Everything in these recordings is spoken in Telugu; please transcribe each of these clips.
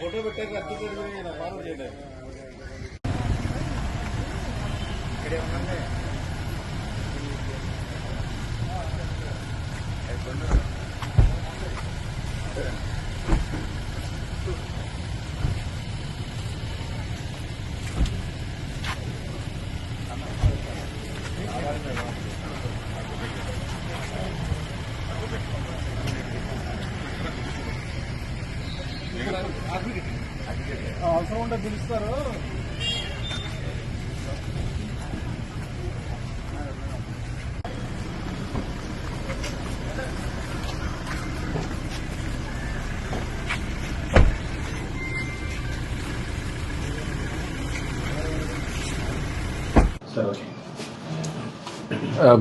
ఫోటో పెట్టాక అర్థం ఫార్వర్డ్ చేయలేదు ఇక్కడే ఉందండి అవసరం ఉంటే పిలుస్తారు.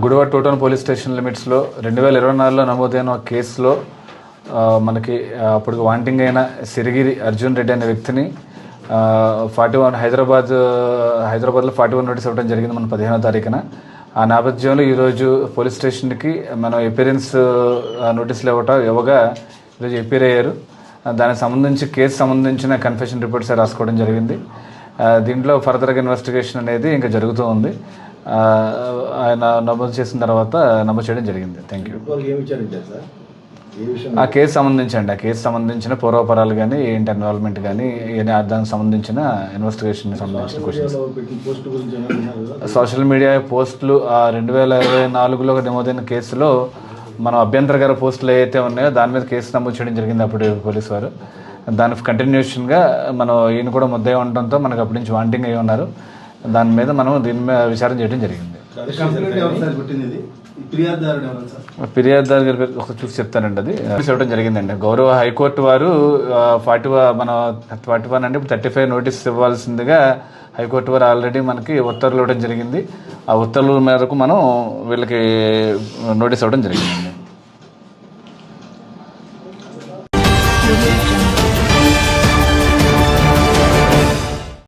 Gudivada two town police station లిమిట్స్లో 2024లో నమోదైన కేసులో మనకి అప్పుడు వాంటింగ్ అయిన సిరిగిరి అర్జున్ రెడ్డి అనే వ్యక్తిని 41 హైదరాబాద్లో 41 నోటీస్ ఇవ్వడం జరిగింది మన 15వ తారీఖున. ఆ నేపథ్యంలో ఈరోజు పోలీస్ స్టేషన్కి మనం ఎపిరెన్స్ నోటీసులు ఇవ్వగా ఈరోజు ఎపీర్ అయ్యారు. దానికి సంబంధించి కేసు సంబంధించిన కన్ఫెషన్ రిపోర్ట్స్ రాసుకోవడం జరిగింది. దీంట్లో ఫర్దర్గా ఇన్వెస్టిగేషన్ అనేది ఇంకా జరుగుతూ ఉంది. ఆయన నమోదు చేసిన తర్వాత నమోదు చేయడం జరిగింది. Thank you. ఆ కేసు సంబంధించిన పూర్వపరాలు కానీ ఏంటి ఇన్వాల్వ్మెంట్ కానీ దానికి సంబంధించిన ఇన్వెస్టిగేషన్ సంబంధించిన క్వశ్చన్స్, సోషల్ మీడియా పోస్టులు 2024లో నమోదైన కేసులో మనం అభ్యంతరకర పోస్టులు ఏవైతే ఉన్నాయో దాని మీద కేసు నమోదు చేయడం జరిగింది అప్పుడు పోలీసు వారు. దాని కంటిన్యూషన్గా మనం ఈయన కూడా ముద్దాయి ఉండటంతో మనకు అప్పటి నుంచి వాంటింగ్ అయి ఉన్నారు. దాని మీద మనం దీని మీద విచారణ చేయడం జరిగింది. ఫిర్యాదుదారు గారి పేరు ఒకసారి చూసి చెప్తానండి. అది ఇవ్వడం జరిగిందండి. గౌరవ హైకోర్టు వారు 41 అంటే 35 నోటీస్ ఇవ్వాల్సిందిగా హైకోర్టు వారు ఆల్రెడీ మనకి ఉత్తర్వులు ఇవ్వడం జరిగింది. ఆ ఉత్తర్వుల మేరకు మనం వీళ్ళకి నోటీస్ ఇవ్వడం జరిగిందండి.